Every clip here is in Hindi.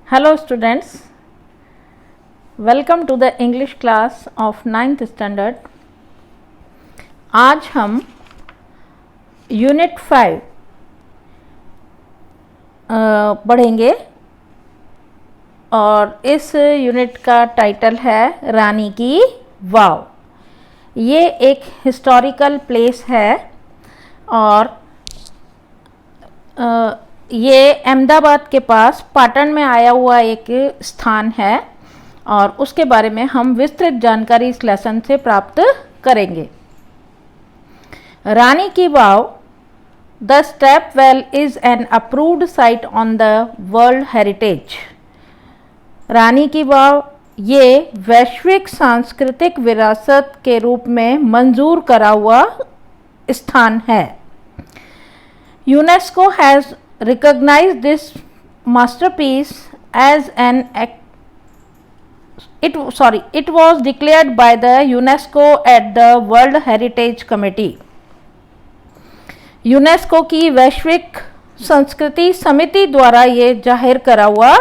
Hello students, welcome to the English class of 9th standard. आज हम यूनिट 5 पढ़ेंगे और इस यूनिट का टाइटल है रानी की वाव। ये एक हिस्टोरिकल प्लेस है और ये अहमदाबाद के पास पाटन में आया हुआ एक स्थान है और उसके बारे में हम विस्तृत जानकारी इस लेसन से प्राप्त करेंगे। Rani ki Vav, the step well is an approved site on the world heritage. Rani ki Vav ये वैश्विक सांस्कृतिक विरासत के रूप में मंजूर करा हुआ स्थान है। UNESCO has recognized this masterpiece as it was declared by the UNESCO at the World Heritage Committee. UNESCO की वैश्विक संस्कृति समिति द्वारा ये जाहिर करा हुआ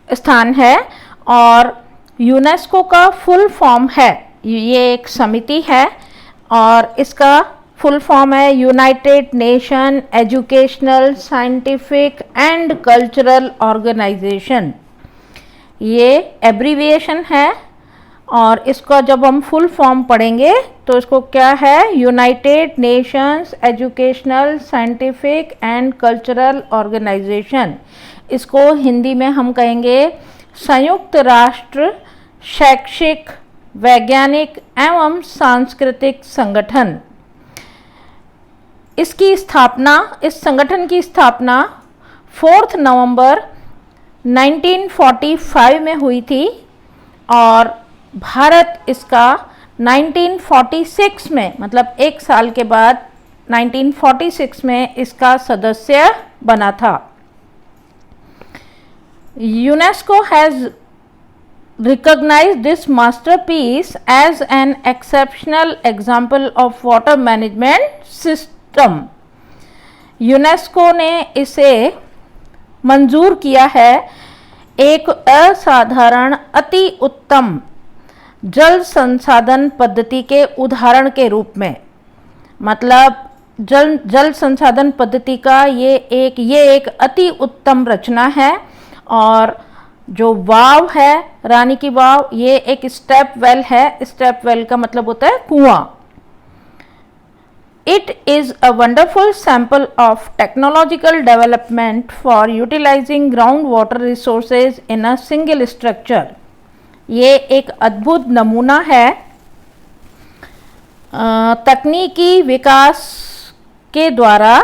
स्थान है और यूनेस्को का फुल फॉर्म है, ये एक समिति है और इसका फुल फॉर्म है united nation educational scientific and cultural organisation. ये एब्रीविएशन है और इसका जब हम फुल फॉर्म पढ़ेंगे तो इसको क्या है, united nations educational scientific and cultural organisation. इसको हिंदी में हम कहेंगे संयुक्त राष्ट्र शैक्षिक वैज्ञानिक एवं सांस्कृतिक संगठन। इसकी स्थापना, इस संगठन की स्थापना 4 नवंबर 1945 में हुई थी और भारत इसका 1946 में, मतलब एक साल के बाद 1946 में इसका सदस्य बना था। UNESCO has recognized this masterpiece as an exceptional example of water management system. UNESCO ने इसे मंजूर किया है एक असाधारण अति उत्तम जल संसाधन पद्धति के उदाहरण के रूप में। मतलब जल संसाधन पद्धति का ये एक अति उत्तम रचना है और जो वाव है, रानी की वाव, ये एक स्टेप वेल है। स्टेप वेल का मतलब होता है कुआं। It is a wonderful sample of technological development for utilizing groundwater resources in a single structure. ये एक अद्भुत नमूना है तकनीकी विकास के द्वारा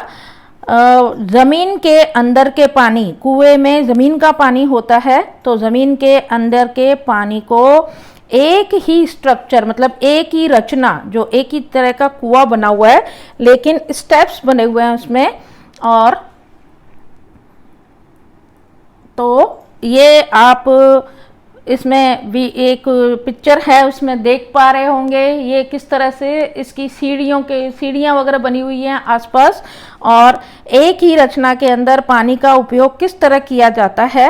ज़मीन के अंदर के पानी, कुएं में ज़मीन का पानी होता है तो ज़मीन के अंदर के पानी को एक ही स्ट्रक्चर, मतलब एक ही रचना, जो एक ही तरह का कुआं बना हुआ है लेकिन स्टेप्स बने हुए हैं उसमें। और तो ये आप इसमें भी एक पिक्चर है उसमें देख पा रहे होंगे ये किस तरह से इसकी सीढ़ियाँ वगैरह बनी हुई हैं आसपास और एक ही रचना के अंदर पानी का उपयोग किस तरह किया जाता है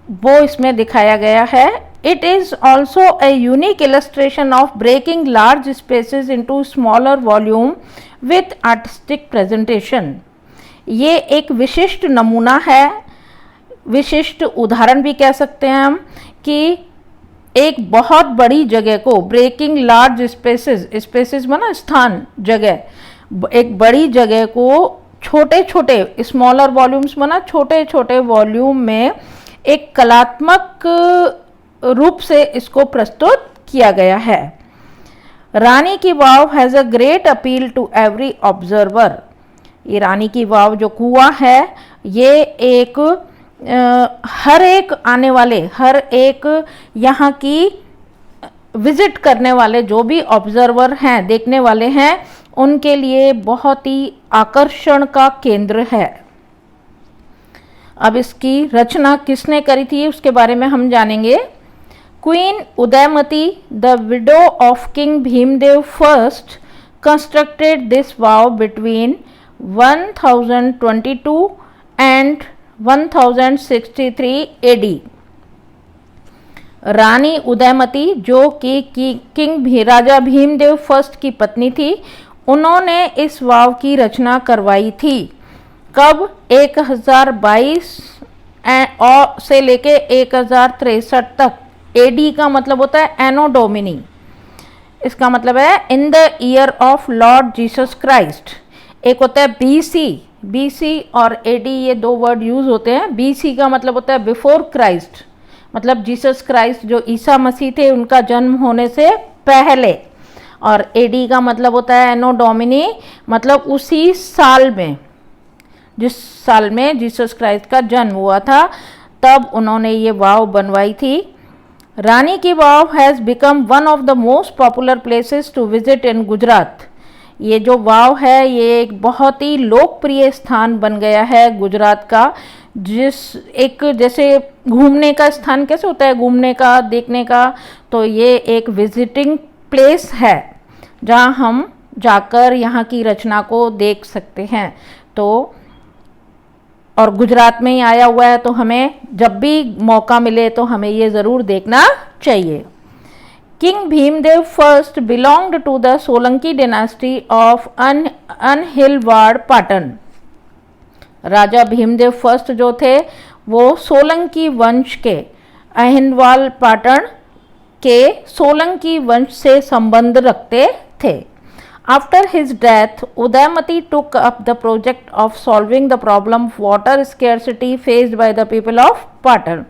वो इसमें दिखाया गया है। It is also a unique illustration of breaking large spaces into smaller volume with artistic presentation. ये एक विशिष्ट नमूना है, विशिष्ट उदाहरण भी कह सकते हैं हम कि एक बहुत बड़ी जगह को, ब्रेकिंग लार्ज स्पेसेस माना स्थान, जगह, एक बड़ी जगह को छोटे छोटे स्मॉलर वॉल्यूम्स माना छोटे छोटे वॉल्यूम में एक कलात्मक रूप से इसको प्रस्तुत किया गया है। Rani ki Vav has a great appeal to every observer. ये रानी की वाव जो कुआं है ये एक हर एक आने वाले, हर एक यहाँ की विजिट करने वाले जो भी ऑब्जर्वर हैं, देखने वाले हैं, उनके लिए बहुत ही आकर्षण का केंद्र है। अब इसकी रचना किसने करी थी उसके बारे में हम जानेंगे। Queen Udayamati, the widow of king Bhimdev first, constructed this vow between 1022 and 1063 AD. Rani Udayamati जो कि राजा भीमदेव फर्स्ट की पत्नी थी, उन्होंने इस वाव की रचना करवाई थी। कब? 1022 से लेके 1063 तक। एडी का मतलब होता है एनो डोमिनी, इसका मतलब है in the year of Lord Jesus Christ. एक होता है बीसी और एडी, ये दो वर्ड यूज होते हैं। बीसी का मतलब होता है बिफोर क्राइस्ट, मतलब जीसस क्राइस्ट जो ईसा मसीह थे उनका जन्म होने से पहले। और एडी का मतलब होता है एनो डोमिनी, मतलब उसी साल में, जिस साल में जीसस क्राइस्ट का जन्म हुआ था, तब उन्होंने ये वाव बनवाई थी। Rani ki Vav has become one of the most popular places to visit in Gujarat. ये जो वाव है ये एक बहुत ही लोकप्रिय स्थान बन गया है गुजरात का। एक जैसे घूमने का स्थान कैसे होता है, घूमने का, देखने का, तो ये एक विजिटिंग प्लेस है जहाँ हम जाकर यहाँ की रचना को देख सकते हैं। तो और गुजरात में ही आया हुआ है, तो हमें जब भी मौका मिले तो हमें ये ज़रूर देखना चाहिए। King Bhimdev first belonged to the Solanki dynasty of Anhilwad Patan. राजा भीमदेव फर्स्ट जो थे वो सोलंकी वंश के, अहिनवाल पाटन के सोलंकी वंश से संबंध रखते थे। After his death, Udayamati took up the project of solving the problem of water scarcity faced by the people of Patan.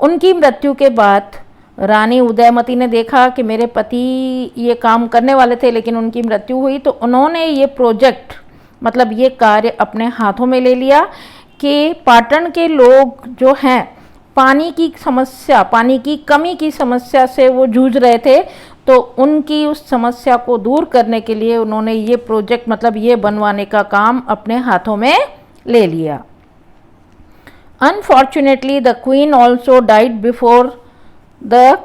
उनकी मृत्यु के बाद रानी उदयमती ने देखा कि मेरे पति ये काम करने वाले थे लेकिन उनकी मृत्यु हुई, तो उन्होंने ये प्रोजेक्ट, मतलब ये कार्य अपने हाथों में ले लिया कि पाटन के लोग जो हैं पानी की समस्या, पानी की कमी की समस्या से वो जूझ रहे थे, तो उनकी उस समस्या को दूर करने के लिए उन्होंने ये प्रोजेक्ट, मतलब ये बनवाने का काम अपने हाथों में ले लिया। Unfortunately the queen also died before the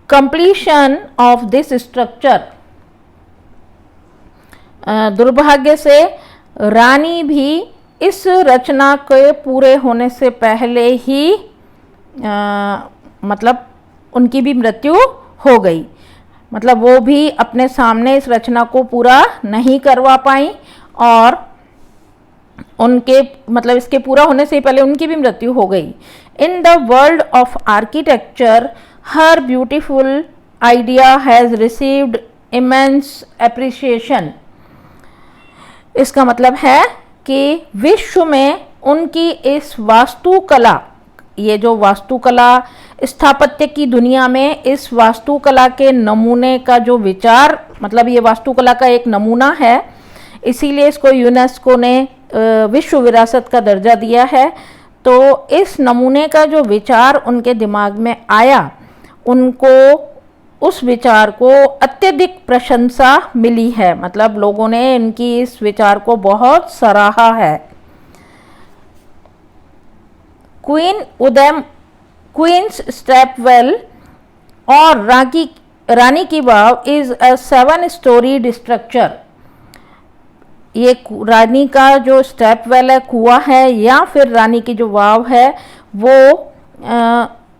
completion of this structure. दुर्भाग्य से रानी भी इस रचना के पूरे होने से पहले ही मतलब उनकी भी मृत्यु हो गई, मतलब वो भी अपने सामने इस रचना को पूरा नहीं करवा पाई और उनके मतलब इसके पूरा होने से पहले उनकी भी मृत्यु हो गई। In the world of architecture her beautiful idea has received immense appreciation. इसका मतलब है कि विश्व में उनकी इस वास्तुकला, ये जो वास्तुकला, स्थापत्य की दुनिया में इस वास्तुकला के नमूने का जो विचार, मतलब ये वास्तुकला का एक नमूना है, इसीलिए इसको यूनेस्को ने विश्व विरासत का दर्जा दिया है। तो इस नमूने का जो विचार उनके दिमाग में आया, उनको उस विचार को अत्यधिक प्रशंसा मिली है, मतलब लोगों ने इनकी इस विचार को बहुत सराहा है। क्वींस स्टेपवेल और रानी की वाव इज अ 7 स्टोरीड स्ट्रक्चर। ये रानी का जो स्टेपवेल है, कुआं है, या फिर रानी की जो वाव है वो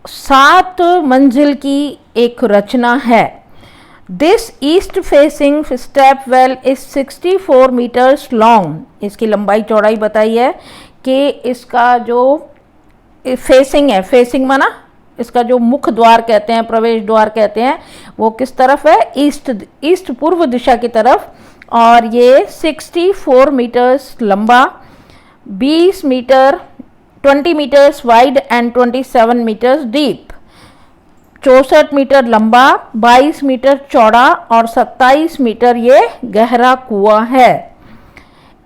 7 मंजिल की एक रचना है। This east facing stepwell is 64 metres long. इसकी लंबाई चौड़ाई बताई है कि इसका जो फेसिंग है, फेसिंग माना इसका जो मुख्य द्वार कहते हैं, प्रवेश द्वार कहते हैं, वो किस तरफ है? ईस्ट पूर्व दिशा की तरफ। और ये 64 मीटर्स लंबा, 20 metres wide and 27 metres deep, 64 metre लंबा, 22 मीटर चौड़ा और 27 मीटर ये गहरा कुआं है।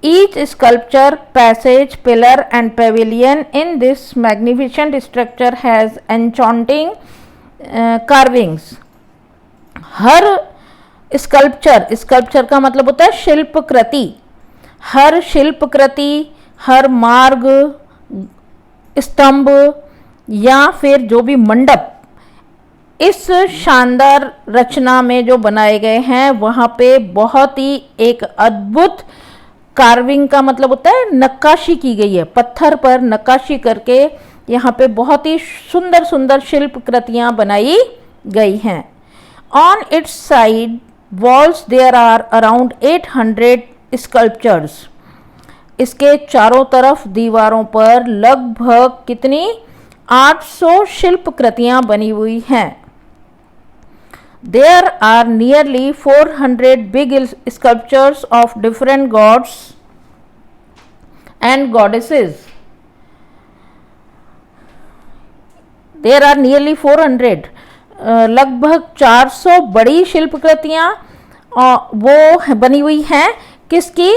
Each sculpture, passage, pillar and pavilion in this magnificent structure has enchanting carvings. Her sculpture का मतलब होता है शिल्पकृति। हर शिल्पकृति, हर मार्ग, स्तंभ या फिर जो भी मंडप इस शानदार रचना में जो बनाए गए हैं, वहाँ पे बहुत ही एक अद्भुत कार्विंग का मतलब होता है नक्काशी की गई है, पत्थर पर नक्काशी करके यहाँ पे बहुत ही सुंदर सुंदर शिल्प कृतियां बनाई गई हैं। On its side walls there are around 800 sculptures. इसके चारों तरफ दीवारों पर लगभग कितनी 800 शिल्प कृतियां बनी हुई हैं। There are nearly 400 big sculptures of different gods and goddesses. There are nearly 400 लगभग 400 बड़ी शिल्पकृतियाँ वो बनी हुई हैं। किसकी?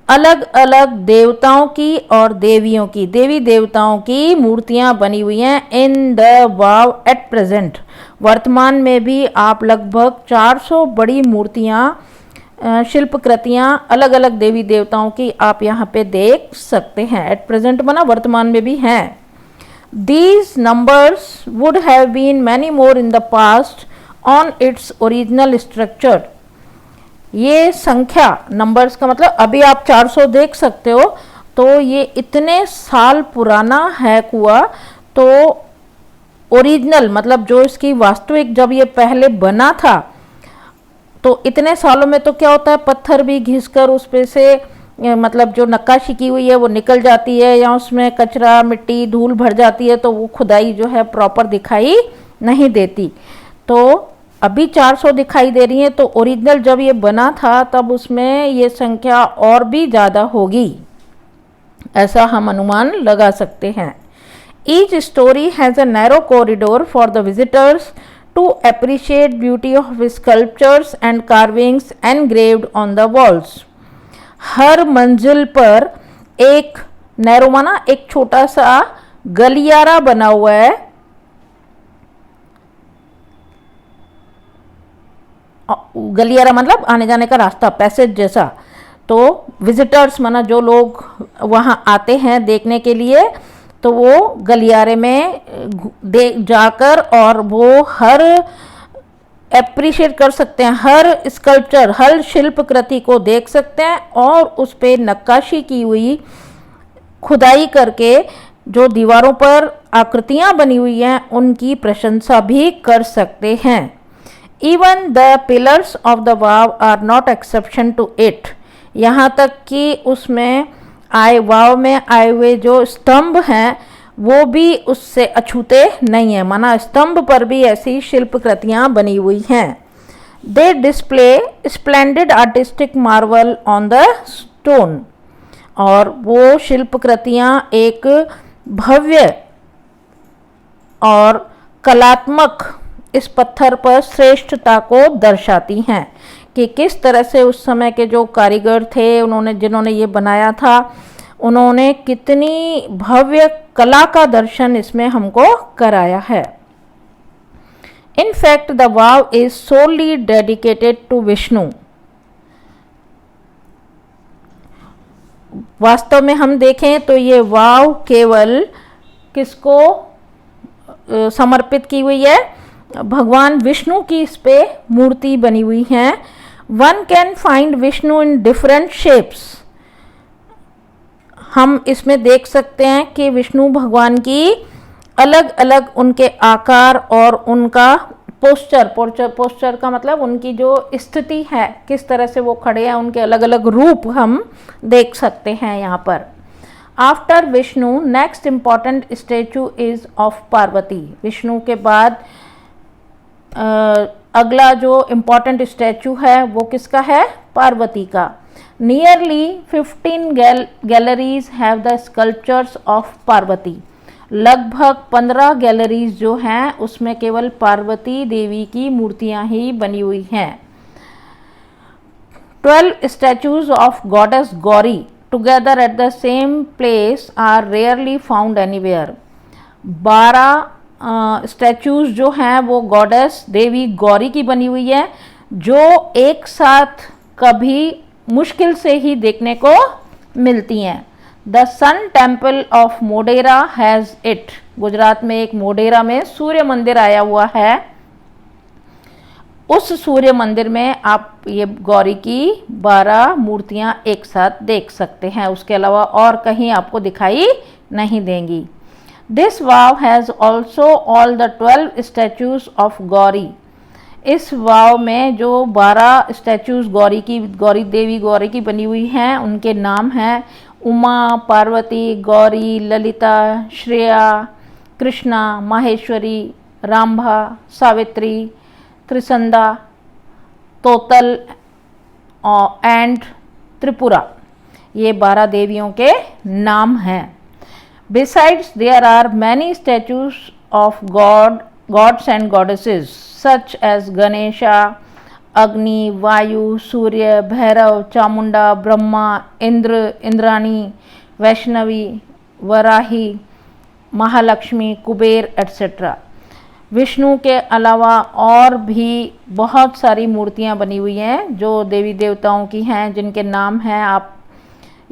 अलग अलग देवताओं की और देवियों की, देवी देवताओं की मूर्तियां बनी हुई हैं in the wow at present. वर्तमान में भी आप लगभग 400 बड़ी मूर्तियां शिल्पकृतियां अलग अलग देवी देवताओं की आप यहाँ पे देख सकते हैं। एट प्रेजेंट बना वर्तमान में भी हैं। These numbers would have been many more in the past on its original structure. ये संख्या, नंबर्स का मतलब अभी आप 400 देख सकते हो, तो ये इतने साल पुराना है कुआं। तो ओरिजिनल मतलब जो इसकी वास्तविक जब ये पहले बना था, तो इतने सालों में तो क्या होता है, पत्थर भी घिसकर उस पे से मतलब जो नक्काशी की हुई है वो निकल जाती है, या उसमें कचरा मिट्टी धूल भर जाती है, तो वो खुदाई जो है प्रॉपर दिखाई नहीं देती। तो अभी 400 दिखाई दे रही है, तो ओरिजिनल जब ये बना था तब उसमें ये संख्या और भी ज़्यादा होगी, ऐसा हम अनुमान लगा सकते हैं। Each story has a narrow corridor for the visitors to appreciate beauty of sculptures and carvings engraved on the walls. हर मंजिल पर एक नैरो माना एक छोटा सा गलियारा बना हुआ है, गलियारा मतलब आने जाने का रास्ता, पैसेज जैसा। तो विजिटर्स माना जो लोग वहाँ आते हैं देखने के लिए, तो वो गलियारे में जाकर और वो हर एप्रिशिएट कर सकते हैं, हर स्कल्पचर हर शिल्प कृति को देख सकते हैं, और उस पे नक्काशी की हुई खुदाई करके जो दीवारों पर आकृतियाँ बनी हुई हैं उनकी प्रशंसा भी कर सकते हैं। Even the pillars of the wow are not exception to it। यहाँ तक कि उसमें वाव में आए हुए जो स्तंभ हैं वो भी उससे अछूते नहीं है, माना स्तंभ पर भी ऐसी शिल्पकृतियाँ बनी हुई हैं। They display splendid artistic marvel on the stone। और वो शिल्पकृतियाँ एक भव्य और कलात्मक इस पत्थर पर श्रेष्ठता को दर्शाती हैं कि किस तरह से उस समय के जो कारीगर थे जिन्होंने ये बनाया था, उन्होंने कितनी भव्य कला का दर्शन इसमें हमको कराया है। In fact the vav is solely dedicated to Vishnu. वास्तव में हम देखें तो ये वाव केवल किसको समर्पित की हुई है? भगवान विष्णु की इस पे मूर्ति बनी हुई है। One can find Vishnu in different shapes. हम इसमें देख सकते हैं कि विष्णु भगवान की अलग अलग उनके आकार और उनका पोस्चर का मतलब उनकी जो स्थिति है, किस तरह से वो खड़े हैं, उनके अलग अलग रूप हम देख सकते हैं यहाँ पर। After Vishnu next important statue is of Parvati. Vishnu के बाद अगला जो इम्पॉर्टेंट स्टैचू है वो किसका है? पार्वती का। Nearly 15 galleries have the sculptures of Parvati. लगभग 15 गैलरीज जो हैं उसमें केवल पार्वती देवी की मूर्तियां ही बनी हुई हैं। 12 statues of goddess Gauri together at the same place are rarely found anywhere. 12 statues जो हैं वो गॉडेस देवी गौरी की बनी हुई है, जो एक साथ कभी मुश्किल से ही देखने को मिलती हैं। The sun temple of Modhera has it. Gujarat में एक मोडेरा में सूर्य मंदिर आया हुआ है। उस सूर्य मंदिर में आप ये गौरी की 12 मूर्तियां एक साथ देख सकते हैं, उसके अलावा और कहीं आपको दिखाई नहीं देंगी। This wow has also all the 12 statues of Gauri. इस वाव में जो 12 स्टैचूज गौरी की बनी हुई हैं, उनके नाम हैं उमा, पार्वती, गौरी, ललिता, श्रेया, कृष्णा, माहेश्वरी, राम्भा, सावित्री, त्रिसंदा, तोतल एंड त्रिपुरा। ये 12 देवियों के नाम हैं। Besides there are many statues of gods and goddesses such as Ganesha, Agni, Vayu, Surya, Bhairav, Chamunda, Brahma, Indra, Indrani, Vaishnavi, Varahi, Mahalakshmi, Kuber etcetera. Vishnu के अलावा और भी बहुत सारी मूर्तियां बनी हुई हैं जो देवी देवताओं की हैं, जिनके नाम हैं आप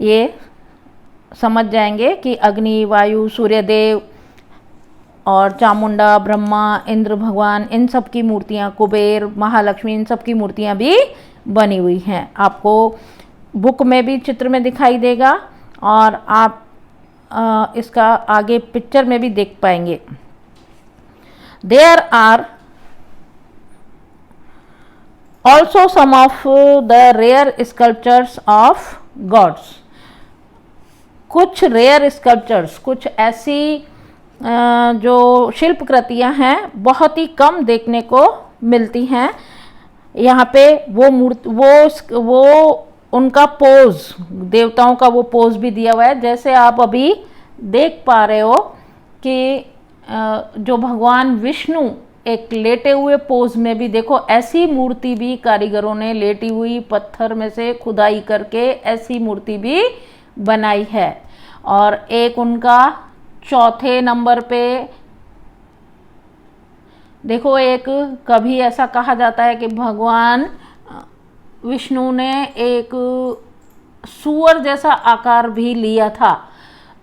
ये समझ जाएंगे कि अग्नि, वायु, सूर्यदेव और चामुंडा, ब्रह्मा, इंद्र भगवान, इन सब की मूर्तियां, कुबेर, महालक्ष्मी, इन सब की मूर्तियां भी बनी हुई हैं। आपको बुक में भी चित्र में दिखाई देगा और आप इसका आगे पिक्चर में भी देख पाएंगे। There are also some of the rare sculptures of gods. कुछ रेयर स्कल्पचर्स, कुछ ऐसी जो शिल्प कृतियाँ हैं बहुत ही कम देखने को मिलती हैं। यहाँ पे वो उनका पोज, देवताओं का वो पोज भी दिया हुआ है, जैसे आप अभी देख पा रहे हो कि जो भगवान विष्णु एक लेटे हुए पोज में भी, देखो ऐसी मूर्ति भी कारीगरों ने लेटी हुई पत्थर में से खुदाई करके ऐसी मूर्ति भी बनाई है। और एक उनका चौथे नंबर पे देखो, एक कभी ऐसा कहा जाता है कि भगवान विष्णु ने एक सूअर जैसा आकार भी लिया था,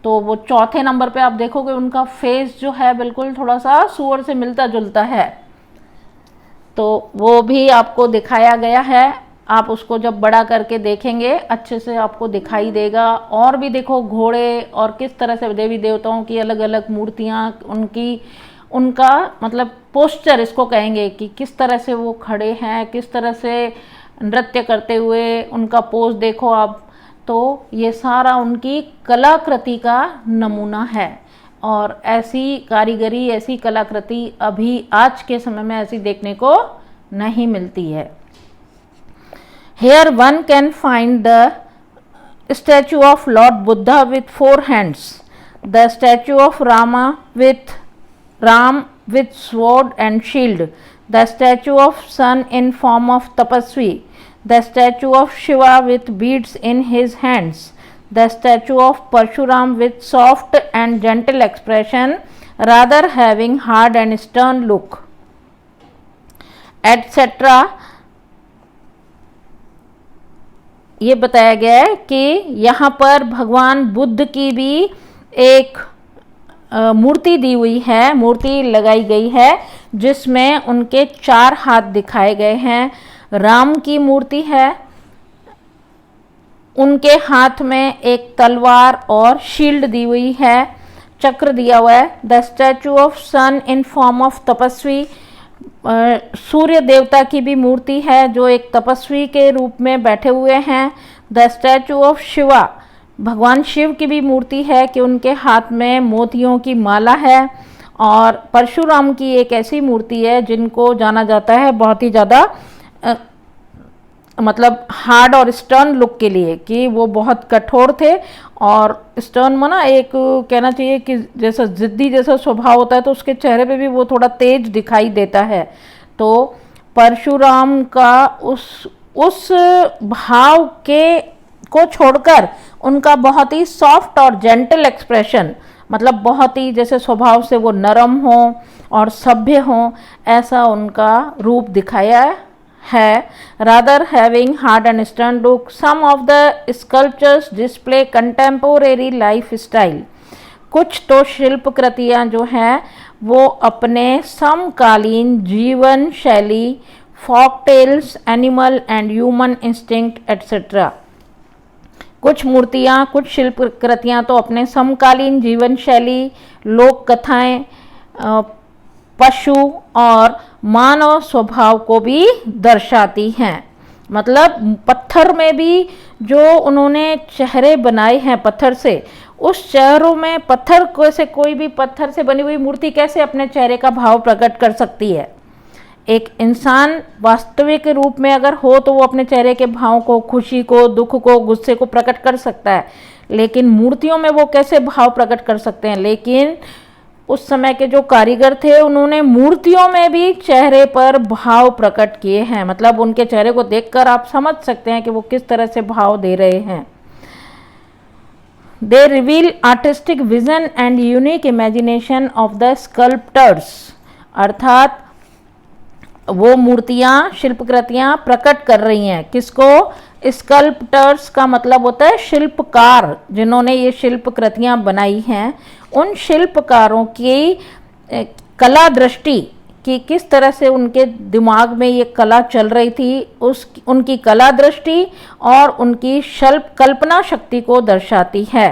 तो वो चौथे नंबर पे आप देखोगे उनका फेस जो है बिल्कुल थोड़ा सा सूअर से मिलता जुलता है, तो वो भी आपको दिखाया गया है। आप उसको जब बड़ा करके देखेंगे अच्छे से आपको दिखाई देगा। और भी देखो घोड़े और किस तरह से देवी देवताओं की अलग अलग मूर्तियाँ, उनका मतलब पोस्चर इसको कहेंगे कि किस तरह से वो खड़े हैं, किस तरह से नृत्य करते हुए उनका पोज देखो आप, तो ये सारा उनकी कलाकृति का नमूना है। और ऐसी कारीगरी, ऐसी कलाकृति अभी आज के समय में ऐसी देखने को नहीं मिलती है। Here one can find the statue of Lord Buddha with 4 hands, the statue of Ram with sword and shield, the statue of sun in form of tapasvi, the statue of Shiva with beads in his hands, the statue of Parshuram with soft and gentle expression rather having hard and stern look, etc. ये बताया गया है कि यहाँ पर भगवान बुद्ध की भी एक मूर्ति दी हुई है, मूर्ति लगाई गई है जिसमें उनके 4 हाथ दिखाए गए हैं। राम की मूर्ति है, उनके हाथ में एक तलवार और शील्ड दी हुई है, चक्र दिया हुआ है। The statue of sun in form of tapasvi, Surya देवता की भी मूर्ति है जो एक तपस्वी के रूप में बैठे हुए हैं। द स्टैचू ऑफ शिवा, भगवान शिव की भी मूर्ति है कि उनके हाथ में मोतियों की माला है। और परशुराम की एक ऐसी मूर्ति है जिनको जाना जाता है बहुत ही ज़्यादा मतलब हार्ड और स्टर्न लुक के लिए, कि वो बहुत कठोर थे। और स्टर्न माना एक कहना चाहिए कि जैसा जिद्दी जैसा स्वभाव होता है, तो उसके चेहरे पे भी वो थोड़ा तेज दिखाई देता है। तो परशुराम का उस भाव को छोड़कर उनका बहुत ही सॉफ्ट और जेंटल एक्सप्रेशन, मतलब बहुत ही जैसे स्वभाव से वो नरम हो और सभ्य हो, ऐसा उनका रूप दिखाया है। rather having hard and stern look, some of the sculptures display contemporary lifestyle. कुछ तो शिल्प कृतियाँ जो हैं वो अपने समकालीन जीवन शैली, folk tales, animal and human instinct etc. कुछ मूर्तियाँ, कुछ शिल्प कृतियाँ तो अपने समकालीन जीवन शैली, लोक कथाएं, पशु और मानव स्वभाव को भी दर्शाती हैं। मतलब पत्थर में भी जो उन्होंने चेहरे बनाए हैं पत्थर से, उस चेहरों में पत्थर को से कोई भी पत्थर से बनी हुई मूर्ति कैसे अपने चेहरे का भाव प्रकट कर सकती है। एक इंसान वास्तविक रूप में अगर हो तो वो अपने चेहरे के भाव को, खुशी को, दुख को, गुस्से को प्रकट कर सकता है, लेकिन मूर्तियों में वो कैसे भाव प्रकट कर सकते हैं। लेकिन उस समय के जो कारीगर थे उन्होंने मूर्तियों में भी चेहरे पर भाव प्रकट किए हैं। मतलब उनके चेहरे को देखकर आप समझ सकते हैं कि वो किस तरह से भाव दे रहे हैं। They reveal artistic vision and unique imagination of the sculptors, अर्थात वो मूर्तियाँ, शिल्पकृतियाँ प्रकट कर रही हैं किसको? स्कल्प्टर्स का मतलब होता है शिल्पकार, जिन्होंने ये शिल्पकृतियाँ बनाई हैं। उन शिल्पकारों की कला दृष्टि कि किस तरह से उनके दिमाग में ये कला चल रही थी, उनकी कला दृष्टि और उनकी कल्पना शक्ति को दर्शाती है।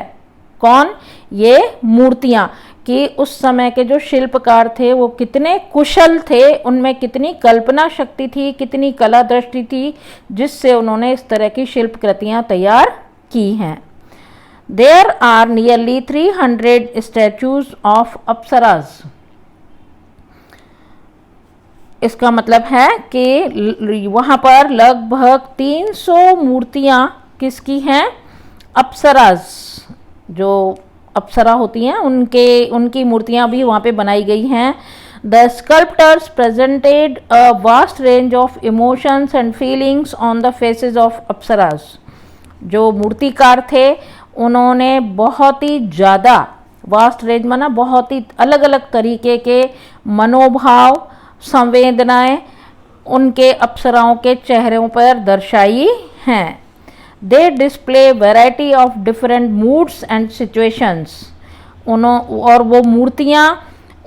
कौन? ये मूर्तियाँ, कि उस समय के जो शिल्पकार थे वो कितने कुशल थे, उनमें कितनी कल्पना शक्ति थी, कितनी कला दृष्टि थी, जिससे उन्होंने इस तरह की शिल्पकृतियाँ तैयार की हैं। There are nearly 300 statues of apsaras. इसका मतलब है कि वहाँ पर लगभग 300 मूर्तियाँ किसकी हैं? अप्सराज, जो अप्सरा होती हैं उनकी मूर्तियाँ भी वहाँ पे बनाई गई हैं। The sculptors presented a vast range of emotions and feelings on the faces of apsaras. जो मूर्तिकार थे उन्होंने बहुत ही ज़्यादा, वास्ट रेंज माना बहुत ही अलग अलग तरीके के मनोभाव, संवेदनाएं उनके अप्सराओं के चेहरों पर दर्शाई हैं। They display variety of different moods and situations। और वो मूर्तियाँ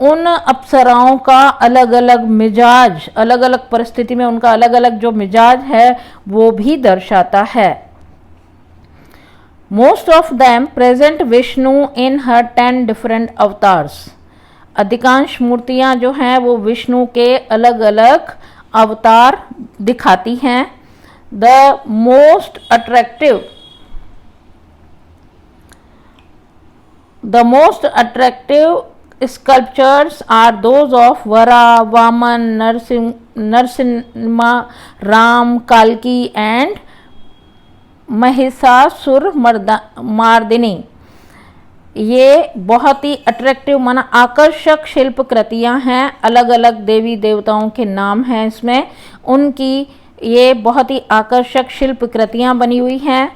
उन अप्सराओं का अलग अलग मिजाज, अलग अलग परिस्थिति में उनका अलग अलग जो मिजाज है वो भी दर्शाता है। Most of them present Vishnu in her 10 different avatars। अधिकांश मूर्तियाँ जो हैं वो विष्णु के अलग अलग अवतार दिखाती हैं। The most attractive sculptures are those of Vara, Vaman, Narsimha, Ram, Kalki and Mahishasura मार्दिनी। ये बहुत ही अट्रैक्टिव माना आकर्षक शिल्पकृतियाँ हैं। अलग अलग देवी देवताओं के नाम हैं इसमें, उनकी ये बहुत ही आकर्षक शिल्पकृतियाँ बनी हुई हैं।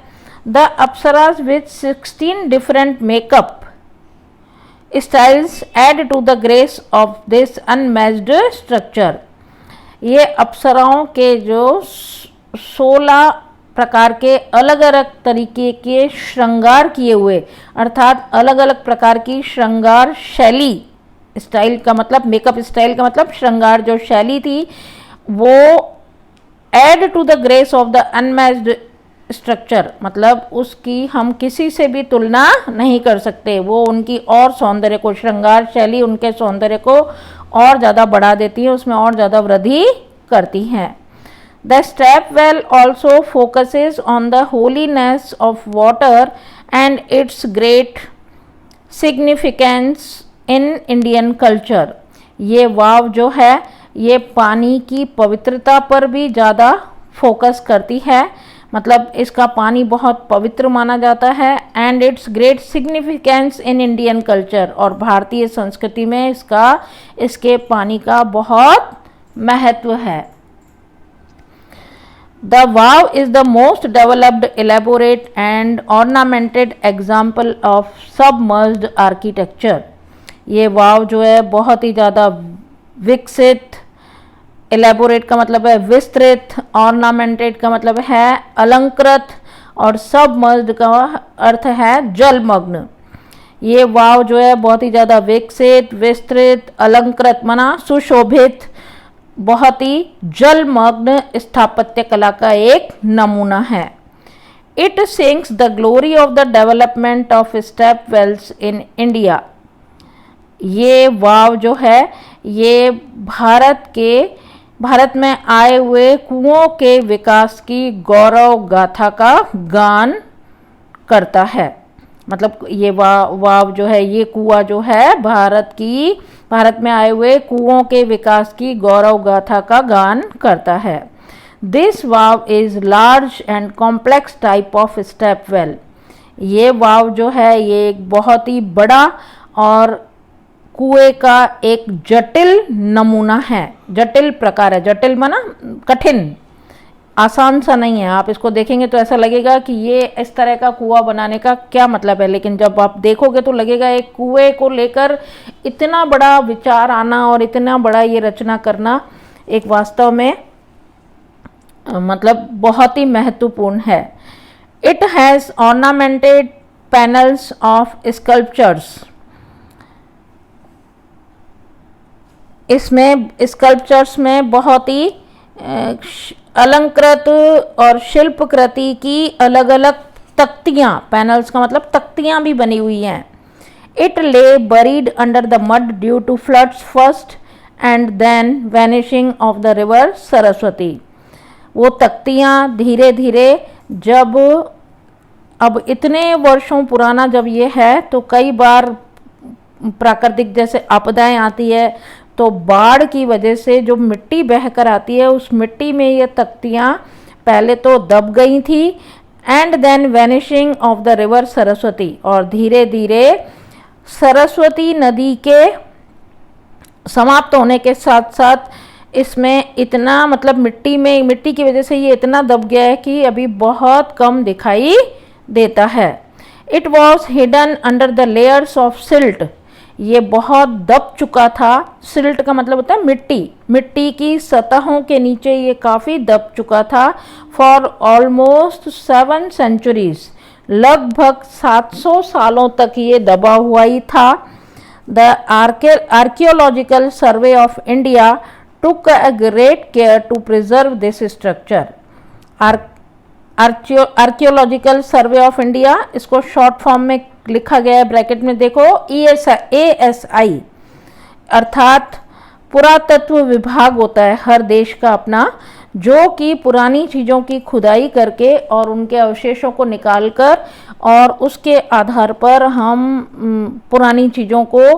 The apsaras with 16 different makeup styles add to the grace of this unmatched structure. ये अप्सराओं के जो 16 प्रकार के अलग अलग तरीके के श्रृंगार किए हुए, अर्थात अलग अलग प्रकार की श्रृंगार शैली, स्टाइल का मतलब, मेकअप स्टाइल का मतलब श्रृंगार जो शैली थी, वो add to the grace of the unmatched structure, मतलब उसकी हम किसी से भी तुलना नहीं कर सकते। वो उनकी और सौंदर्य को, श्रृंगार शैली उनके सौंदर्य को और ज़्यादा बढ़ा देती है, उसमें और ज़्यादा वृद्धि करती हैं। The stepwell also focuses on the holiness of water and it's great significance in Indian culture. ये वाव जो है ये पानी की पवित्रता पर भी ज़्यादा फोकस करती है, मतलब इसका पानी बहुत पवित्र माना जाता है। And it's great significance in Indian culture, और भारतीय संस्कृति में इसके पानी का बहुत महत्व है। The vav is the most developed, elaborate and ornamented example of submerged architecture. ये वाव जो है बहुत ही ज़्यादा विकसित, एलेबोरेट का मतलब है विस्तृत, ऑर्नामेंटेड का मतलब है अलंकृत, और सबमर्ज्ड का अर्थ है जलमग्न। ये वाव जो है बहुत ही ज़्यादा विकसित, विस्तृत, अलंकृत माना सुशोभित, बहुत ही जलमग्न स्थापत्य कला का एक नमूना है। It sings the glory of the development of step wells in India. ये वाव जो है ये भारत में आए हुए कुओं के विकास की गौरव गाथा का गान करता है। मतलब ये वाव जो है, ये कुआं जो है भारत में आए हुए कुओं के विकास की गौरव गाथा का गान करता है। This wow is large and complex type of step well. ये वाव जो है ये एक बहुत ही बड़ा और कुएं का एक जटिल नमूना है, जटिल प्रकार है। जटिल माना कठिन, आसान सा नहीं है। आप इसको देखेंगे तो ऐसा लगेगा कि ये इस तरह का कुआं बनाने का क्या मतलब है, लेकिन जब आप देखोगे तो लगेगा एक कुएं को लेकर इतना बड़ा विचार आना और इतना बड़ा ये रचना करना एक वास्तव में मतलब बहुत ही महत्वपूर्ण है। It has ornamented panels of sculptures. इसमें स्कल्पचर्स में बहुत ही अलंकृत और शिल्पकृति की अलग अलग तख्तियाँ, पैनल्स का मतलब तख्तियाँ भी बनी हुई हैं। It lay buried under the mud due to floods first and then vanishing of the river Saraswati. वो तख्तियाँ धीरे धीरे जब अब इतने वर्षों पुराना जब ये है तो कई बार प्राकृतिक जैसे आपदाएं आती है तो बाढ़ की वजह से जो मिट्टी बहकर आती है उस मिट्टी में ये तख्तियाँ पहले तो दब गई थी and then vanishing of the river Saraswati, और धीरे धीरे सरस्वती नदी के समाप्त होने के साथ साथ इसमें इतना मतलब मिट्टी की वजह से ये इतना दब गया है कि अभी बहुत कम दिखाई देता है। It was hidden under the layers of silt. ये बहुत दब चुका था। सिल्ट का मतलब होता है मिट्टी की सतहों के नीचे ये काफ़ी दब चुका था। फॉर ऑलमोस्ट 7 सेंचुरीज, लगभग 700 सालों तक ये दबा हुआ ही था। The archaeological survey of India took a great care to preserve this structure. Archaeological survey of India, इसको शॉर्ट फॉर्म में लिखा गया है, ब्रैकेट में देखो ASI, अर्थात पुरातत्व विभाग होता है हर देश का अपना, जो कि पुरानी चीज़ों की खुदाई करके और उनके अवशेषों को निकालकर और उसके आधार पर हम पुरानी चीज़ों को,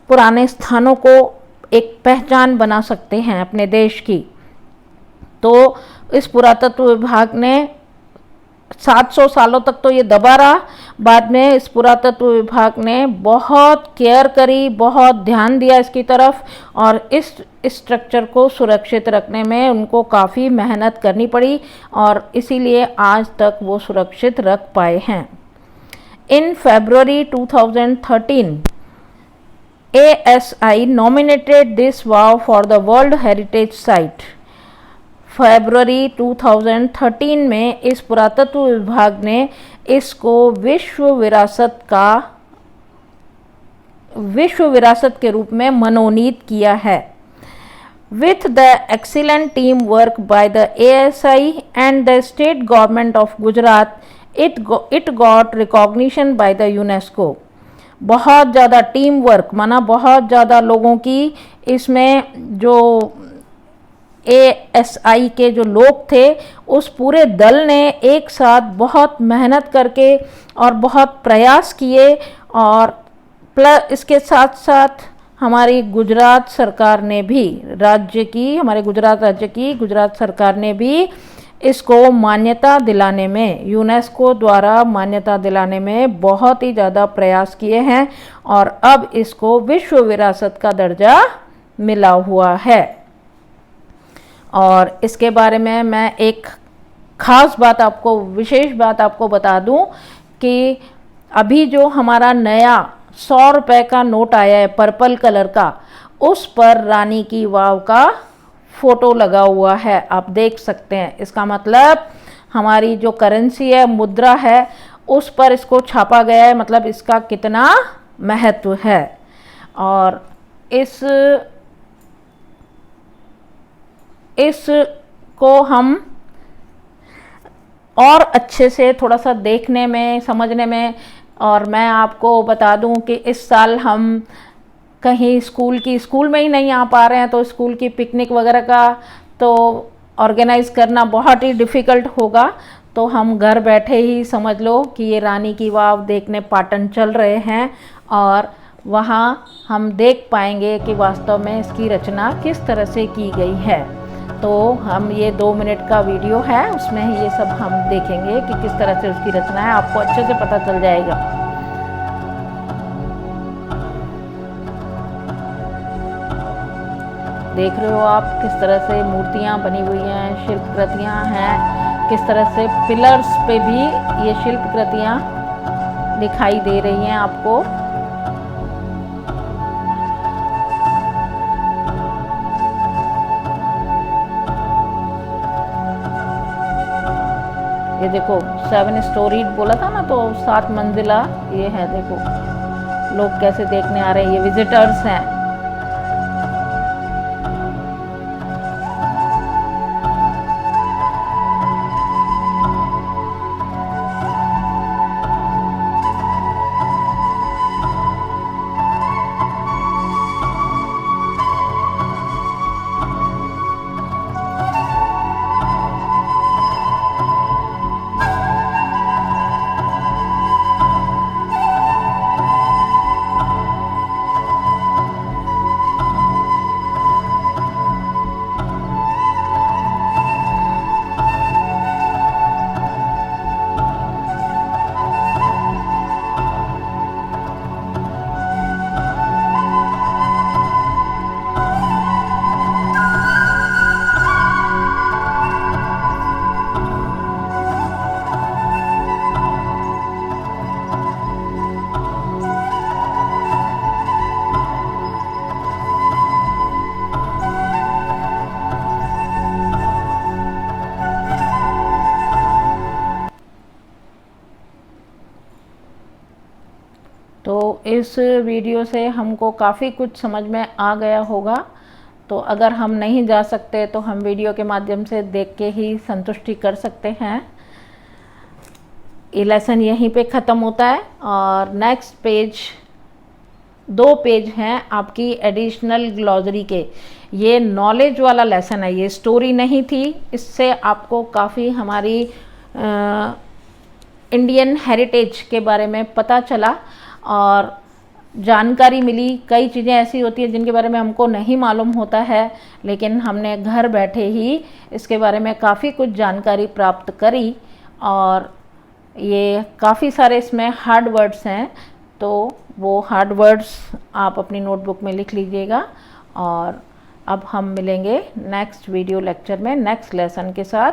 पुराने स्थानों को एक पहचान बना सकते हैं अपने देश की। तो इस पुरातत्व विभाग ने 700 सालों तक तो ये दबा रहा। बाद में इस पुरातत्व विभाग ने बहुत केयर करी, बहुत ध्यान दिया इसकी तरफ, और इस स्ट्रक्चर को सुरक्षित रखने में उनको काफ़ी मेहनत करनी पड़ी और इसीलिए आज तक वो सुरक्षित रख पाए हैं। इन February 2013 ASI nominated this wow for the World Heritage Site। फरवरी 2013 में इस पुरातत्व विभाग ने इसको विश्व विरासत के रूप में मनोनीत किया है। With the excellent team work by the ASI and the state government of Gujarat, it got recognition by the UNESCO. बहुत ज़्यादा टीम वर्क माना बहुत ज़्यादा लोगों की, इसमें जो ASI के जो लोग थे उस पूरे दल ने एक साथ बहुत मेहनत करके और बहुत प्रयास किए, और प्लस इसके साथ साथ हमारी गुजरात सरकार ने भी गुजरात सरकार ने भी इसको मान्यता दिलाने में, यूनेस्को द्वारा मान्यता दिलाने में बहुत ही ज़्यादा प्रयास किए हैं और अब इसको विश्व विरासत का दर्जा मिला हुआ है। और इसके बारे में मैं एक ख़ास बात आपको, विशेष बात आपको बता दूं कि अभी जो हमारा नया 100 रुपये का नोट आया है पर्पल कलर का, उस पर रानी की वाव का फ़ोटो लगा हुआ है, आप देख सकते हैं। इसका मतलब हमारी जो करेंसी है, मुद्रा है, उस पर इसको छापा गया है, मतलब इसका कितना महत्व है। और इसको हम और अच्छे से थोड़ा सा देखने में, समझने में, और मैं आपको बता दूं कि इस साल हम कहीं स्कूल में ही नहीं आ पा रहे हैं, तो स्कूल की पिकनिक वगैरह का तो ऑर्गेनाइज़ करना बहुत ही डिफ़िकल्ट होगा। तो हम घर बैठे ही समझ लो कि ये रानी की वाव देखने पाटन चल रहे हैं, और वहाँ हम देख पाएंगे कि वास्तव में इसकी रचना किस तरह से की गई है। तो हम ये 2 मिनट का वीडियो है, उसमें ये सब हम देखेंगे कि किस तरह से उसकी रचना है, आपको अच्छे से पता चल जाएगा। देख रहे हो आप किस तरह से मूर्तियाँ बनी हुई हैं, शिल्पकृतियाँ हैं, किस तरह से पिलर्स पे भी ये शिल्पकृतियाँ दिखाई दे रही हैं आपको। ये देखो 7 स्टोरीड बोला था ना, तो 7 मंजिला ये है। देखो लोग कैसे देखने आ रहे हैं, ये विजिटर्स हैं। तो इस वीडियो से हमको काफ़ी कुछ समझ में आ गया होगा। तो अगर हम नहीं जा सकते तो हम वीडियो के माध्यम से देख के ही संतुष्टि कर सकते हैं। ये लेसन यहीं पे ख़त्म होता है, और नेक्स्ट पेज 2 पेज हैं आपकी एडिशनल ग्लॉसरी के। ये नॉलेज वाला लेसन है, ये स्टोरी नहीं थी। इससे आपको काफ़ी हमारी इंडियन हेरिटेज के बारे में पता चला और जानकारी मिली। कई चीज़ें ऐसी होती हैं जिनके बारे में हमको नहीं मालूम होता है, लेकिन हमने घर बैठे ही इसके बारे में काफ़ी कुछ जानकारी प्राप्त करी। और ये काफ़ी सारे इसमें हार्ड वर्ड्स हैं, तो वो हार्ड वर्ड्स आप अपनी नोटबुक में लिख लीजिएगा। और अब हम मिलेंगे नेक्स्ट वीडियो लेक्चर में नेक्स्ट लेसन के साथ।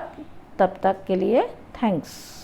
तब तक के लिए थैंक्स।